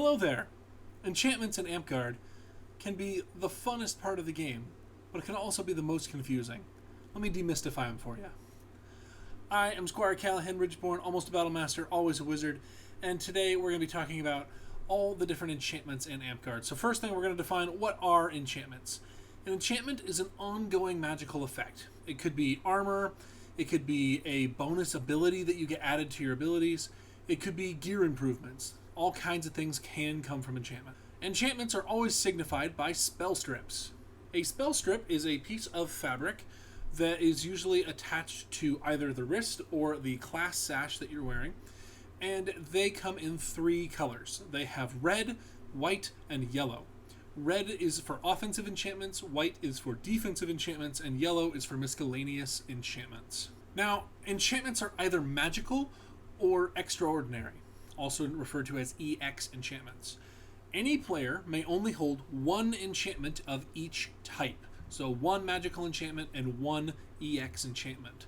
Hello there! Enchantments in Amtgard can be the funnest part of the game, but it can also be the most confusing. Let me demystify them for you. I am Squire Callahan Ridgeborn, almost a battle master, always a wizard, and today we're going to be talking about all the different enchantments in Amtgard. So first thing, we're going to define what are enchantments. An enchantment is an ongoing magical effect. It could be armor, it could be a bonus ability that you get added to your abilities, it could be gear improvements. All kinds of things can come from enchantment. Enchantments are always signified by spell strips. A spell strip is a piece of fabric that is usually attached to either the wrist or the class sash that you're wearing, and they come in three colors. They have red, white, and yellow. Red is for offensive enchantments, white is for defensive enchantments, and yellow is for miscellaneous enchantments. Now, enchantments are either magical or extraordinary, also referred to as EX enchantments. Any player may only hold one enchantment of each type. So one magical enchantment and one EX enchantment.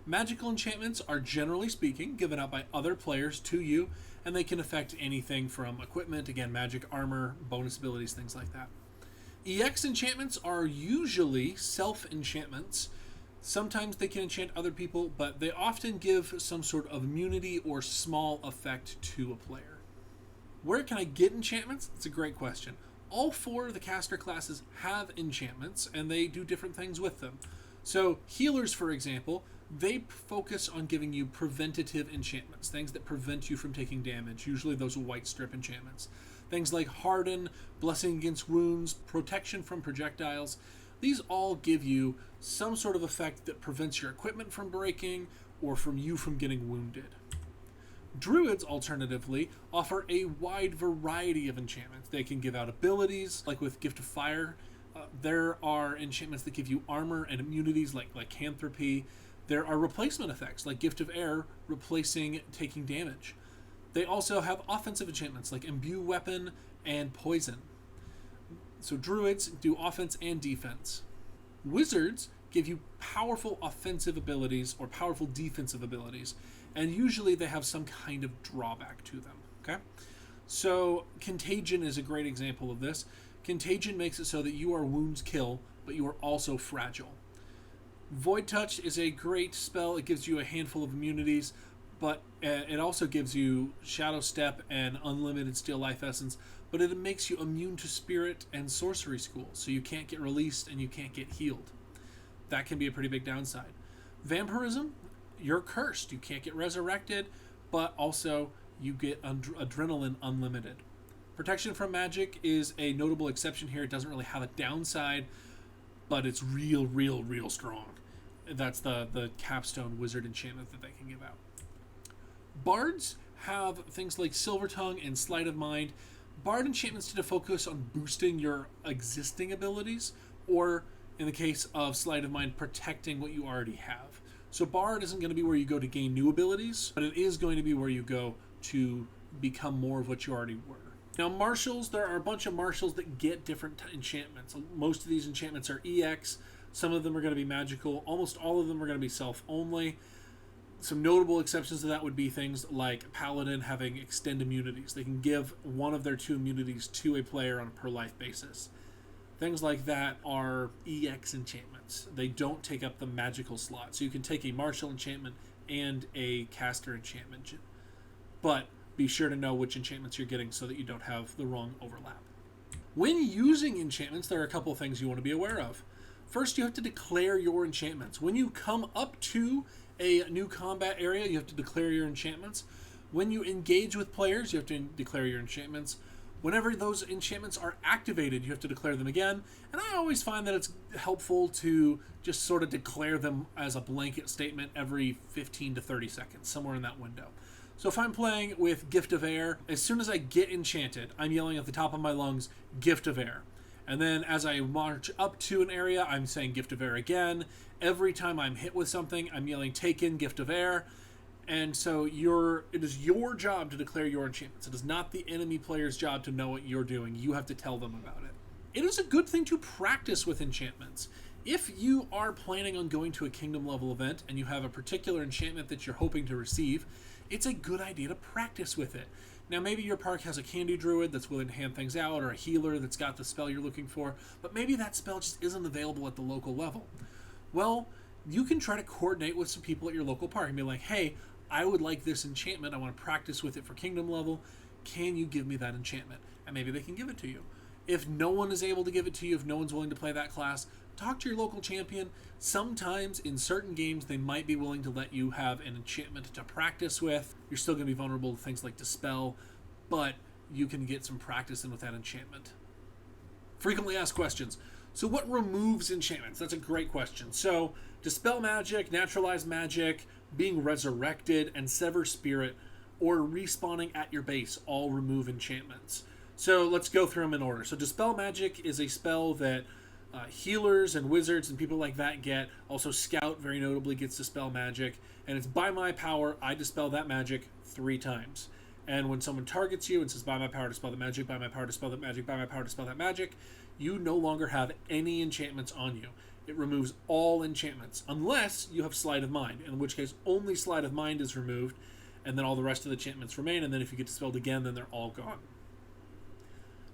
Magical enchantments are, generally speaking, given out by other players to you, and they can affect anything from equipment, again, magic, armor, bonus abilities, things like that. EX enchantments are usually self-enchantments. Sometimes they can enchant other people, but they often give some sort of immunity or small effect to a player. Where can I get enchantments? That's a great question. All four of the caster classes have enchantments, and they do different things with them. So healers, for example, they focus on giving you preventative enchantments, things that prevent you from taking damage, usually those white strip enchantments. Things like Harden, Blessing Against Wounds, Protection from Projectiles. These all give you some sort of effect that prevents your equipment from breaking or from you from getting wounded. Druids, alternatively, offer a wide variety of enchantments. They can give out abilities, like with Gift of Fire. There are enchantments that give you armor and immunities, like Lycanthropy. There are replacement effects, like Gift of Air, replacing taking damage. They also have offensive enchantments, like Imbue Weapon and Poison. So Druids do offense and defense. Wizards give you powerful offensive abilities or powerful defensive abilities, and usually they have some kind of drawback to them, okay? So Contagion is a great example of this. Contagion makes it so that you are wounds kill, but you are also fragile. Void Touch is a great spell. It gives you a handful of immunities, but it also gives you Shadow Step and unlimited Steal Life Essence, but it makes you immune to Spirit and Sorcery School, so you can't get released and you can't get healed. That can be a pretty big downside. Vampirism, you're cursed. You can't get resurrected, but also you get Adrenaline Unlimited. Protection from Magic is a notable exception here. It doesn't really have a downside, but it's real strong. That's the capstone wizard enchantment that they can give out. Bards have things like Silver Tongue and Sleight of Mind. Bard enchantments tend to focus on boosting your existing abilities, or in the case of Sleight of Mind, protecting what you already have. So Bard isn't going to be where you go to gain new abilities, but it is going to be where you go to become more of what you already were. Now martials, there are a bunch of martials that get different enchantments. Most of these enchantments are EX. Some of them are going to be magical. Almost all of them are going to be self-only. Some notable exceptions to that would be things like Paladin having extend immunities. They can give one of their two immunities to a player on a per life basis. Things like that are EX enchantments. They don't take up the magical slot. So you can take a martial enchantment and a caster enchantment. But be sure to know which enchantments you're getting so that you don't have the wrong overlap. When using enchantments, there are a couple of things you want to be aware of. First, you have to declare your enchantments. When you come up to a new combat area, you have to declare your enchantments. When you engage with players, you have to declare your enchantments. Whenever those enchantments are activated, you have to declare them again. And I always find that it's helpful to just sort of declare them as a blanket statement every 15 to 30 seconds, somewhere in that window. So if I'm playing with Gift of Air, as soon as I get enchanted, I'm yelling at the top of my lungs, Gift of Air. And then as I march up to an area, I'm saying Gift of Air again. Every time I'm hit with something, I'm yelling Taken, Gift of Air. And so it is your job to declare your enchantments. It is not the enemy player's job to know what you're doing. You have to tell them about it. It is a good thing to practice with enchantments. If you are planning on going to a kingdom level event and you have a particular enchantment that you're hoping to receive, it's a good idea to practice with it. Now, maybe your park has a candy druid that's willing to hand things out, or a healer that's got the spell you're looking for, but maybe that spell just isn't available at the local level. Well, you can try to coordinate with some people at your local park and be like, hey, I would like this enchantment. I want to practice with it for kingdom level. Can you give me that enchantment? And maybe they can give it to you. If no one is able to give it to you, if no one's willing to play that class, talk to your local champion. Sometimes in certain games, they might be willing to let you have an enchantment to practice with. You're still going to be vulnerable to things like Dispel, but you can get some practice in with that enchantment. Frequently asked questions. So what removes enchantments? That's a great question. So Dispel magic, Naturalize magic, being resurrected, and Sever spirit, or respawning at your base all remove enchantments. So let's go through them in order. So Dispel magic is a spell that healers and wizards and people like that get. Also Scout, very notably, gets Dispel magic. And it's by my power, I dispel that magic 3 times. And when someone targets you and says, by my power, dispel the magic, by my power, dispel that magic, by my power, dispel that magic, you no longer have any enchantments on you. It removes all enchantments, unless you have Sleight of Mind, in which case only Sleight of Mind is removed, and then all the rest of the enchantments remain, and then if you get dispelled again, then they're all gone.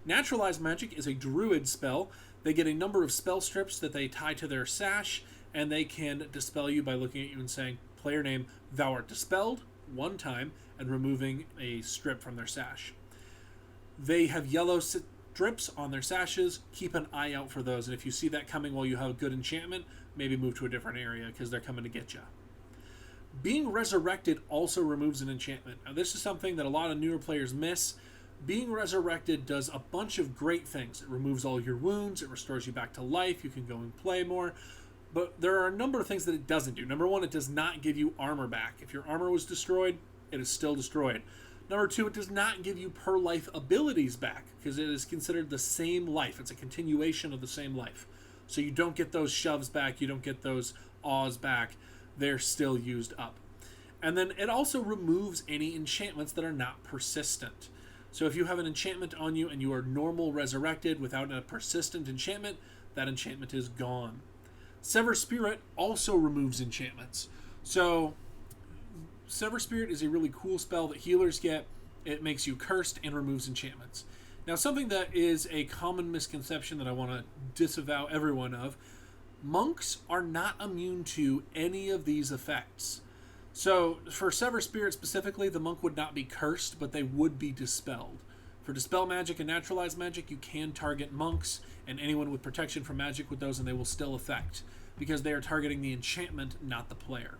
Naturalize magic is a druid spell. They get a number of spell strips that they tie to their sash, and they can dispel you by looking at you and saying, player name, thou art dispelled, 1 time, and removing a strip from their sash. They have yellow strips on their sashes. Keep an eye out for those, and if you see that coming while you have a good enchantment, maybe move to a different area because they're coming to get you. Being resurrected also removes an enchantment. Now, this is something that a lot of newer players miss. Being resurrected does a bunch of great things. It removes all your wounds, it restores you back to life, you can go and play more. But there are a number of things that it doesn't do. Number 1, it does not give you armor back. If your armor was destroyed, it is still destroyed. Number 2, it does not give you per life abilities back, because it is considered the same life. It's a continuation of the same life. So you don't get those shoves back, you don't get those awes back. They're still used up. And then it also removes any enchantments that are not persistent. So if you have an enchantment on you and you are normal resurrected without a persistent enchantment, that enchantment is gone. Sever Spirit also removes enchantments. So Sever Spirit is a really cool spell that healers get. It makes you cursed and removes enchantments. Now, something that is a common misconception that I want to disavow everyone of, monks are not immune to any of these effects. So for Sever Spirit specifically, the monk would not be cursed, but they would be dispelled. For Dispel magic and Naturalize magic, you can target monks and anyone with protection from magic with those, and they will still affect, because they are targeting the enchantment, not the player.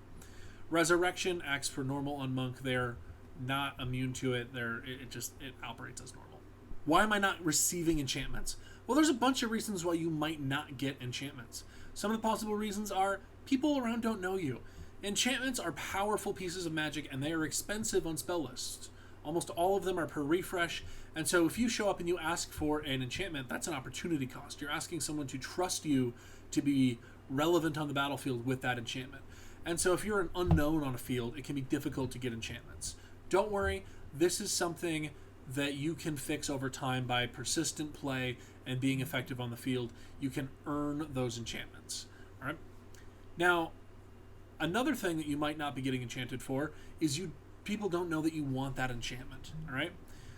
Resurrection acts for normal on monk. They're not immune to it. It operates as normal. Why am I not receiving enchantments? Well, there's a bunch of reasons why you might not get enchantments. Some of the possible reasons are people around don't know you. Enchantments are powerful pieces of magic, and they are expensive on spell lists. Almost all of them are per refresh, and so if you show up and you ask for an enchantment, that's an opportunity cost. You're asking someone to trust you to be relevant on the battlefield with that enchantment. And so if you're an unknown on a field, it can be difficult to get enchantments. Don't worry, this is something that you can fix over time by persistent play and being effective on the field. You can earn those enchantments. All right. Now, another thing that you might not be getting enchanted for is people don't know that you want that enchantment. All right.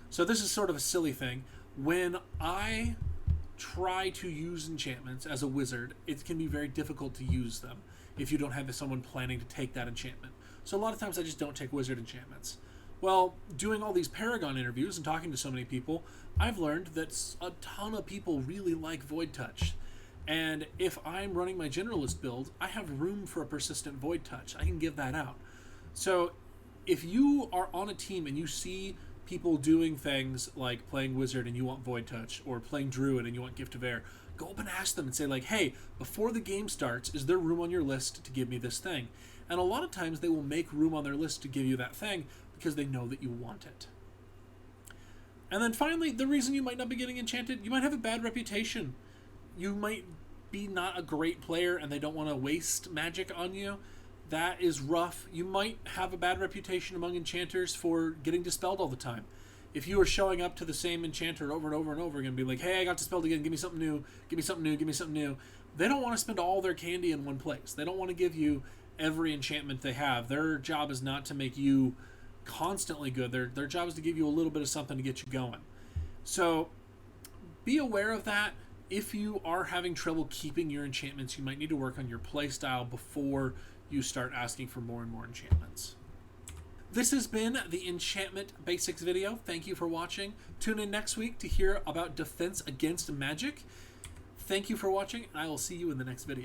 So this is sort of a silly thing. When I try to use enchantments as a wizard, it can be very difficult to use them if you don't have someone planning to take that enchantment. So a lot of times I just don't take wizard enchantments. Well, doing all these Paragon interviews and talking to so many people, I've learned that a ton of people really like Void Touch. And if I'm running my Generalist build, I have room for a persistent Void Touch. I can give that out. So if you are on a team and you see people doing things like playing Wizard and you want Void Touch, or playing Druid and you want Gift of Air, go up and ask them and say, like, hey, before the game starts, is there room on your list to give me this thing? And a lot of times they will make room on their list to give you that thing because they know that you want it. And then finally, the reason you might not be getting enchanted, you might have a bad reputation. You might be not a great player and they don't want to waste magic on you. That is rough. You might have a bad reputation among enchanters for getting dispelled all the time. If you are showing up to the same enchanter over and over and over again, be like, hey, I got dispelled again, give me something new, give me something new, give me something new. They don't want to spend all their candy in one place. They don't want to give you every enchantment they have. Their job is not to make you constantly good. Their job is to give you a little bit of something to get you going. So be aware of that. If you are having trouble keeping your enchantments, you might need to work on your playstyle before you start asking for more and more enchantments. This has been the Enchantment Basics video. Thank you for watching. Tune in next week to hear about defense against magic. Thank you for watching, and I will see you in the next video.